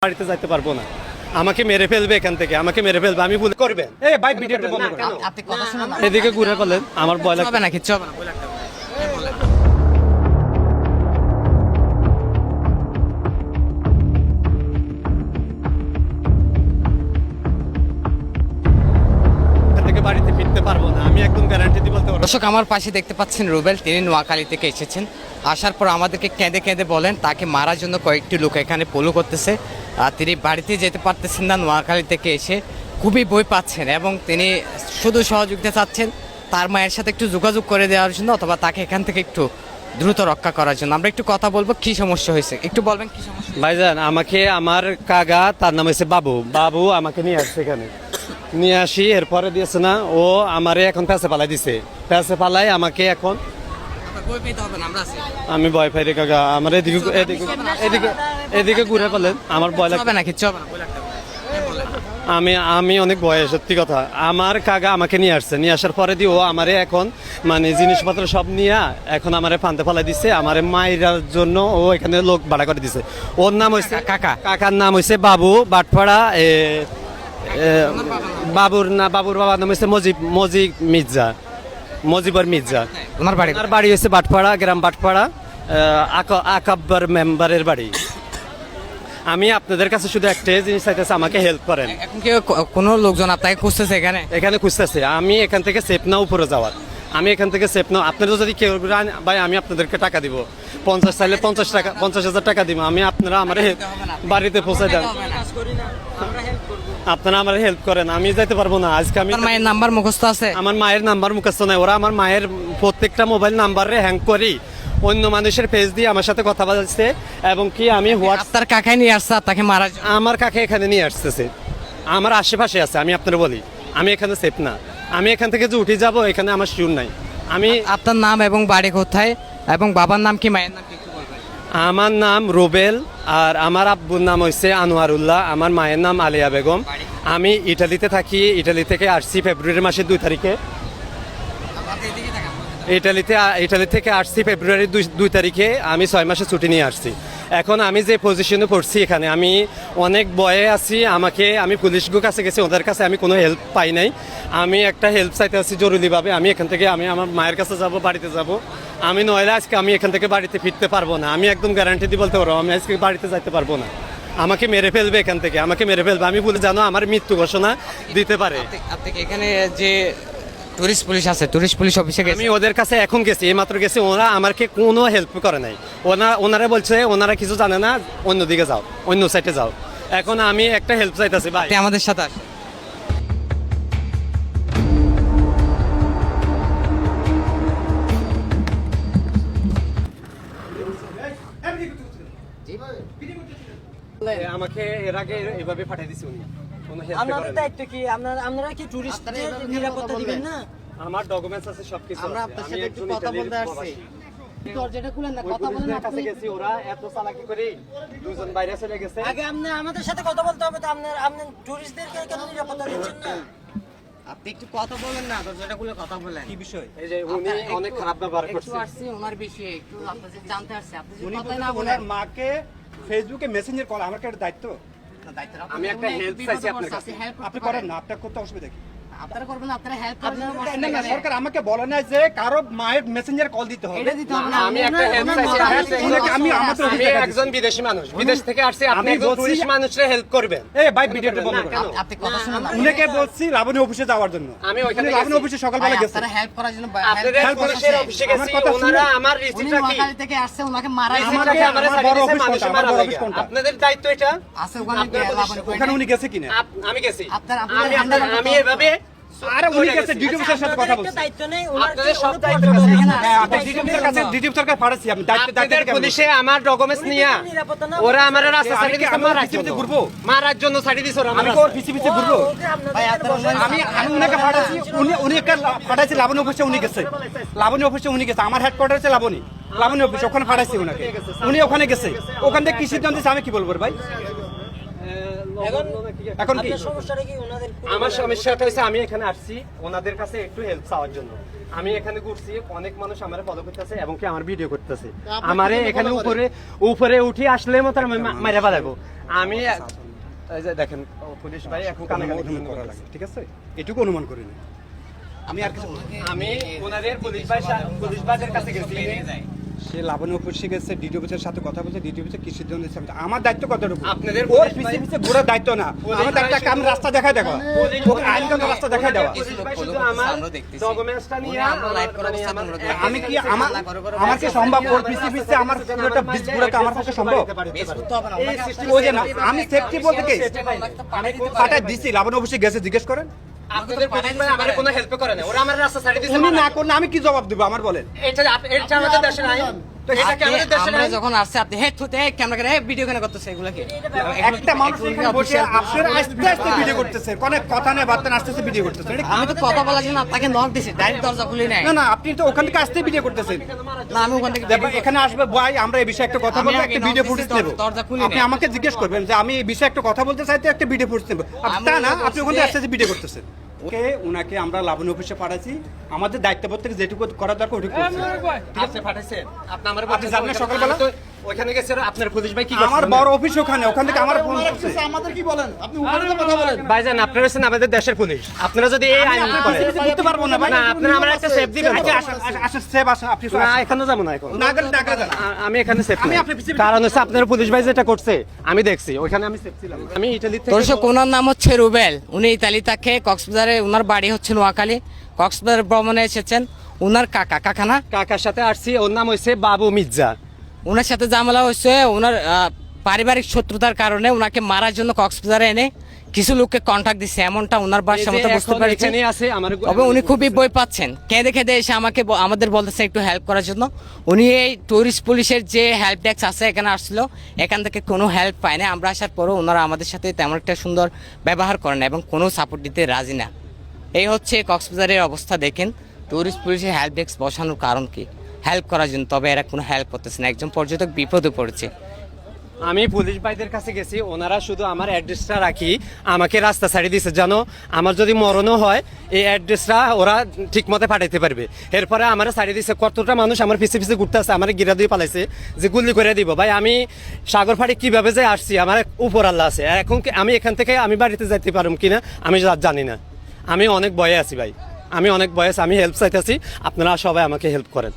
বাড়িতে যাইতে পারবো না, আমাকে মেরে ফেলবে, এখান থেকে আমাকে মেরে ফেলবে, আমি ভুল করবেন। এই ভাই ভিডিওটা বন্ধ করুন। আপনি কথা শুনুন না। এদিকে ঘুরে বলেন, আমার ভয় লাগবে। হবে না, কিচ্ছু হবে না, ভয় লাগবে না। হ্যাঁ, বলেন। এখান থেকে বাড়িতে ফিরতে পারবো না, আমি একদম গ্যারান্টি দিয়ে বলতে পারবো। দর্শক, আমার পাশে দেখতে পাচ্ছেন রুবেল, তিনি নোয়াখালী থেকে এসেছেন। আসার পর আমাদেরকে কেঁদে কেঁদে বলেন তাকে মারার জন্য কয়েকটি লোক এখানে পলো করতেছে, আর তিনি বাড়িতে যেতে পারতেছেন না। নোয়াখালী থেকে এসে খুবই ভয় পাচ্ছেন এবং তিনি শুধু সহযোগিতা চাচ্ছেন তার মায়ের সাথে একটু যোগাযোগ করে দেওয়ার জন্য, অথবা তাকে এখান থেকে একটু দ্রুত রক্ষা করার জন্য। আমরা একটু কথা বলবো, কি সমস্যা হয়েছে একটু বলবেন, কি সমস্যা? ভাইজান, আমাকে আমার কাকা, তার নাম হচ্ছে বাবু, বাবু আমাকে নিয়ে আসছে এখানে, নিয়ে আসি, এরপরে দিয়েছে না, ও আমারে এখন প্যাসে পালাই দিছে, প্যাসে পালাই আমাকে এখন। ভয় পেতে হবে না, আমরা আছি। আমি ভয় পাই রে কাকা, আমার এদিকে এদিকে এদিকে এদিকে ঘুরে বলেন, আমার ভয় লাগবে। হবে না, কিচ্ছু হবে না, ভয় লাগবে না। হ্যাঁ, বলেন। আমি অনেক ভয়ে, সত্যি কথা। আমার কাকা আমাকে নিয়ে আসছে, নিয়ে আসার পরে দিয়ে ও আমারে এখন মানে জিনিসপত্র সব নিয়ে এখন আমারে ফান্দে ফেলাই দিচ্ছে, আমারে মাইরার জন্য ও এখানে লোক ভাড়া করে দিছে। ওর নাম হয়েছে কাকা। কাকার নাম হয়েছে বাবু বাটপাড়া। বাবুর বাবার নাম হয়েছে মজিব মির্জা, মজিবর মির্জা। ওনার বাড়ি ওনার বাড়ি হয়েছে বাটপাড়া, গ্রাম বাটপাড়া, আকাব্বর মেম্বারের বাড়ি। আমি আপনাদের কাছে শুধু একটা জিনিস চাইতেছি, আমাকে হেল্প করেন। এখন কি কোনো লোকজন আপনাকে খুঁজতেছে এখানে? এখানে খুঁজতেছে, আমি এখান থেকে সেফ না উপরে যাওয়ার, আমি এখান থেকে সেফ না। আপনারা যদি কেউ ভাই, আমি আপনাদেরকে টাকা দিব, 50 চাইলে 50,000 টাকা দিব, আমি আপনারা আমার বাড়িতে পৌঁছে দেন, আপনারা আমার হেল্প করেন। আমি যাইতে পারবো না আজকে। আমি আপনার মায়ের নাম্বার মুখস্থ আছে? আমার মায়ের নাম্বার মুখস্থ নাই, ওরা আমার মায়ের প্রত্যেকটা মোবাইল নাম্বারে হ্যাং করি অন্য মানুষের পেজ দিয়ে আমার সাথে কথা বলছে, এবং কি আমি আপনার কাকাই নিয়ে আসছে তাকে মারার জন্য? আমার কাকে এখানে নিয়ে আসতেছে, আমার আশেপাশে আছে। আমি আপনারা বলি, আমি এখানে সেফ না, আমি এখান থেকে যে উঠে যাব এখানে আমার শিওর নাই। আমি আপনার নাম এবং বাড়ি কোথায় এবং বাবার নাম কি, মায়ের নাম কি একটু বলবেন? আমার নাম রুবেল, আর আমার আব্বুর নাম হচ্ছে আনোয়ারুল্লাহ, আমার মায়ের নাম আলিয়া বেগম। আমি ইটালিতে থাকি, ইটালি থেকে আসছি ফেব্রুয়ারি মাসের 2 তারিখে। ইটালি থেকে আসছি ফেব্রুয়ারি 2 তারিখে। আমি 6 মাসে ছুটি নিয়ে আসছি। এখন আমি যে পজিশনে পড়ছি এখানে, আমি অনেক ভয়ে আছি। আমি পুলিশের কাছে গেছি, ওদের কাছে আমি কোনো হেল্প পাই নাই। আমি একটা হেল্প চাইতে আছি জরুরিভাবে। আমি এখান থেকে আমি আমার মায়ের কাছে যাব, বাড়িতে যাব। আমি নইলে আজকে আমি এখান থেকে বাড়িতে ফিরতে পারবো না, আমি একদম গ্যারান্টি দিয়ে বলতে পারবো, আমি আজকে বাড়িতে যাইতে পারবো না। আমাকে মেরে ফেলবে এখান থেকে, আমাকে মেরে ফেলবে। আমি বলে জানো আমার মৃত্যু ঘোষণা দিতে পারে। আপনি এখানে যে টুরিস্ট পুলিশ আছে, টুরিস্ট পুলিশ অফিসে আমি ওদের কাছে এখন গেছি, এইমাত্র গেছি, ওরা আমাকে কোনো হেল্প করে নাই। ওনারা বলছে ওনারা কিছু জানে না, অন্যদিকে যাও, অন্য সাইডে যাও। এখন আমি একটা হেল্প চাইতেছি ভাই, আপনি আমাদের সাথে আসেন। আমাকে এর আগে এভাবে পাঠিয়ে দিছে উনি, কোনো হেল্প আপনাদের করে নাই। দায়িত্ব কি? আপনারা কি টুরিস্টদের নিরাপত্তা দিবেন না? আমার ডকুমেন্টস আছে, সবকিছু আমরা আছে। আপনার আমি সাথে একটু একজন কথা ইতালির বলতে আসছি। প্রবাসী। দরজাটা খুলেন না, ওই কথা বলেন পুলিশদের কাছে আপনি। গেছি, ওরা এত চালাকি করে দুজন বাইরে চলে গেছে। আগে আপনি আমাদের সাথে কথা বলতে হবে তো। আপনি টুরিস্টদেরকে কেন নিরাপত্তা দিচ্ছেন না? আপনি একটু কথা বলেন না, দরজাটা খুলে কথা বলেন। কি বিষয়? এই যে উনি অনেক খারাপ ব্যবহার একটু করছে। আসছি ওনার বিষয়ে, একটু আপনার সাথে জানতে আসছি। আপনি যদি উনি কথা বলছেন না বলেন, ওনার মাকে ফেসবুকে মেসেঞ্জার কল, আমার কি একটা দায়িত্ব? আমি একটা help চাইছি আপনার কাছে। আপনি করেন না, আপনার করতে অসুবিধা কি? আপনারা করবেন, আপনারা হেল্প না, না, সরকার আমাকে বলে না যে কারো মায়ের মেসেঞ্জার কল দিতে হবে। এটা দিতে হবে না। আমি একটা হেল্প চাইছি। আমি একজন বিদেশি মানুষ, বিদেশ থেকে আসছি, আপনি আমি একজন বলছি- টুরিস্ট মানুষের হেল্প করবেন। এই ভাই ভিডিওটা বন্ধ করুন। আপনি কথা শুনুন না। উনাকে বলছি লাবণী অফিসে যাওয়ার জন্য। আমি ওইখানে উনি লাবণী গেছি। অফিসে সকালবেলা গেছে। আপনারা হেল্প করার জন্য আপনাদের help পুলিশের করছে। অফিসে আমার গেছি, কথা শুনুন। ওনারা আমার উনি রিসিপ্টটা কি নোয়াখালী থেকে আসছে, ওনাকে মারা রিসিপ্টটা কি আমার আমার সাইডে বড় দিয়েছে, অফিস মানুষের কোনটা? মারা আমার বড় লাগে। অফিস কোনটা? আপনাদের দায়িত্ব এটা। আছে ওখানে আপনার পুলিশ- ওখানে উনি গেছে কিনা? আমি গেছি। আমি আপনার এভাবে আরে উনি গেছে ডিডি অফিসের সাথে কথা আপনাদের বলছি। একটা দায়িত্ব নেই, ওনার আপনাদের কি- সব ওনার দায়িত্ব পর্যটন আছে। আছে। হ্যাঁ, আপনি ডিডি অফিসের কাছে ডিডি অফিসের কাছে পাঠাচ্ছি। আমি দায়িত্ব আপনাদের কেন পুলিশে আমার ডকুমেন্টস নিয়ে নিরাপত্তা না ওরা আমার রাস্তা আমি সাইডে কি দিছে, আমার মারার পিছে পিছে জন্য। ঘুরবো? মারার জন্য সাইডে দিছে ওরা আমার আমি কি ওর রাস্তায়। পিছে পিছে ঘুরবো? ওকে আপনাদের এখানে বসায় আমি ওনাকে পাঠাচ্ছি, উনি একটা পাঠাচ্ছি লাবণী অফিসে, উনি গেছে লাবণী অফিসে, উনি গেছে। আমার হেডকোয়ার্টার হচ্ছে লাবণী অফিস, ওখানে পাঠাচ্ছি ওনাকে। উনি ওখানে গেছে, ওখান থেকে কি সিদ্ধান্ত দিচ্ছে আমি কি বলবো রে ভাই? এখন কি আপনার সমস্যাটা কি? ওনাদের আমার সমস্যাটা হচ্ছে আমি এখানে আসছি ওনাদের কাছে একটু হেল্প চাওয়ার জন্য। আমি এখানে ঘুরছি, অনেক মানুষ আমার ফলো করতেছে এবং কি আমার ভিডিও করতেছে। আমারে এখানে উপরে উঠে আসলে মতো আমি মাইরা ফেলাবো। আমি এই যে দেখেন পুলিশ ভাই এখন অনুমান করা লাগে, ঠিক আছে? এটুকু অনুমান করি না আমি, আর কিছু আমি ওনাদের পুলিশ ভাইদের কাছে গেছি। সে লাবণ্য অফিসে গেছে, ডিডি অফিসের সাথে কথা বলছে, ডিডি অফিসে কি সিদ্ধান্ত নিচ্ছে আমার দায়িত্ব কতটুকু? আপনাদের ওর পুলিশ ভাই- পিছে ঘোরার দায়িত্ব না, আমার দায়িত্ব একটা আমি রাস্তা দেখাই দেওয়া, ওকে আইনগত রাস্তা দেখাই দেওয়া। পুলিশ ভাই শুধু আমার ডকুমেন্টসটা নিয়ে আমি কি আমার কি সম্ভব ওর পিছে আমার পুরোটা বিচ ঘোরাতে আমার পক্ষে সম্ভব? ও যে না, আমি সেফটি বলতে কি পাঠায় দিছি, লাবণ্য অফিসে গেছে, জিজ্ঞেস করেন। আপনাদের পুলিশ ভাই আমার কোনো হেল্প করে না, ওরা আমার রাস্তা ছাড়িয়ে দিয়েছে। উনি না করলে আমি কি জবাব দেবো আমার বলেন? এটা আমাদের দেশের আইন, তো এটা কি আমাদের দেশের আমরা আইন? যখন আসছে আপনি হেড হতে ক্যামেরা করে ভিডিও কেন করতেছে এগুলা কি? একটা মানুষ এখানে বসে আপনারা আস্তে আস্তে ভিডিও করতেছে, কোনো কথা নেই বার্তা না, আস্তে আস্তে ভিডিও করতেছে। এটা কি? আমি তো কথা বলার জন্য আপনাকে নক দিছি, ডাইরেক্ট দরজা খুলি নাই। না না, আপনি তো ওখান থেকে আসতে ভিডিও করতেছেন। না আমি ওখান থেকে দেখবেন এখানে আসবে ভাই, আমরা এই বিষয়ে একটা কথা আমি বলবো, আগে একটা ভিডিও notice ফুটেজ দিছি, নেব। দরজা খুলি আপনি নাই। আমাকে জিজ্ঞেস করবেন যে আমি এই বিষয়ে একটা কথা বলতে চাইতে, একটা ভিডিও ফুটেজ নেব। তা না, আপনি ওখানে আসতে ভিডিও করতেছেন। ওকে, উনাকে আমরা লাবণ্য অফিসে পাঠাচ্ছি, আমাদের দায়িত্ববোধ থেকে যেটুকু করা দরকার ওটুকু করছি। আপনি পাঠাইছেন? আপনি আমার আপনি জানেন সকালবেলা? ওখানে গেছে, আপনার পুলিশ ভাই কি আমার করছে? বড় অফিস ওখানে, ওখান থেকে আমার ফোন করছে। আমাদের কি বলেন? আপনি উপরে কথা বলেন। ভাইজান আপনারা হচ্ছেন আমাদের দেশের পুলিশ, আপনারা যদি এই আইন আপনি করেন কিছু করতে পারবো না ভাই। না, আপনারা আমার একটা সেফ দিবেন। আচ্ছা, আসেন সেভ আসেন, আপনি না, এখানে যাবো না এখন। না গেলে টাকা দেন। আমি এখানে সেফ আমি নাই। আপনার পিছে- কারণ হচ্ছে আপনার পুলিশ ভাই যেটা করছে আমি দেখছি, ওইখানে আমি সেফ ছিলাম। আমি ইটালি থেকে দর্শক ওনার নাম হচ্ছে রুবেল, উনি ইতালি থাকে, কক্সবাজারে ওনার বাড়ি হচ্ছে নোয়াখালী, কক্সবাজার ভ্রমণে এসেছেন। ওনার কাকা না, কাকার সাথে আসছি, ওর নাম হচ্ছে বাবু মির্জা। ওনার সাথে ঝামেলা হচ্ছে ওনার পারিবারিক শত্রুতার কারণে ওনাকে মারার জন্য কক্সবাজারে এনে কিছু লোককে কন্টাক্ট দিচ্ছে, এমনটা ওনার ভাষার মতো বুঝতে এখন পেরেছেন। এখানে আছে আমার তবে উনি খুবই বই পাচ্ছেন, কেঁদে কেঁদে এসে আমাদের বলতেছে একটু হেল্প করার জন্য। উনি এই টুরিস্ট পুলিশের যে হেল্প ডেস্ক আছে এখানে আসছিল, এখান থেকে কোনো হেল্প পায় না। আমরা আসার পরও ওনারা আমাদের সাথে তেমন একটা সুন্দর ব্যবহার করেন না এবং কোনো সাপোর্ট দিতে রাজি না। এই হচ্ছে কক্সবাজারের অবস্থা। দেখেন টুরিস্ট পুলিশের হেল্প ডেস্ক বসানোর কারণ কি? হেল্প করার জন্য, তবে এরা কোনো হেল্প করতেছে না। একজন পর্যটক বিপদে পড়েছে। আমি পুলিশ ভাইদের কাছে গেছি, ওনারা শুধু আমার অ্যাড্রেসটা রাখি আমাকে রাস্তা ছাড়িয়ে দিয়েছে। জানো, আমার যদি মরণও হয় এই অ্যাড্রেসটা ওরা ঠিক মতো পাঠাইতে পারবে। এরপরে আমার ছাড়িয়ে দিয়েছে, কতটা মানুষ আমার পিছে পিছে ঘুরতে আছে, আমার গিরা দিয়ে পালাইছে যে গুলি করে দিব। ভাই আমি সাগর ফাড়ি কিভাবে যে আসছি, আমার উপর আল্লাহ আছে। এখন আমি এখান থেকে আমি বাড়িতে যাইতে পারবো কিনা আমি জানি না। আমি অনেক ভয়ে আছি ভাই, আমি অনেক ভয়ে আছি। আমি হেল্প চাইতেছি, আপনারা সবাই আমাকে হেল্প করেন।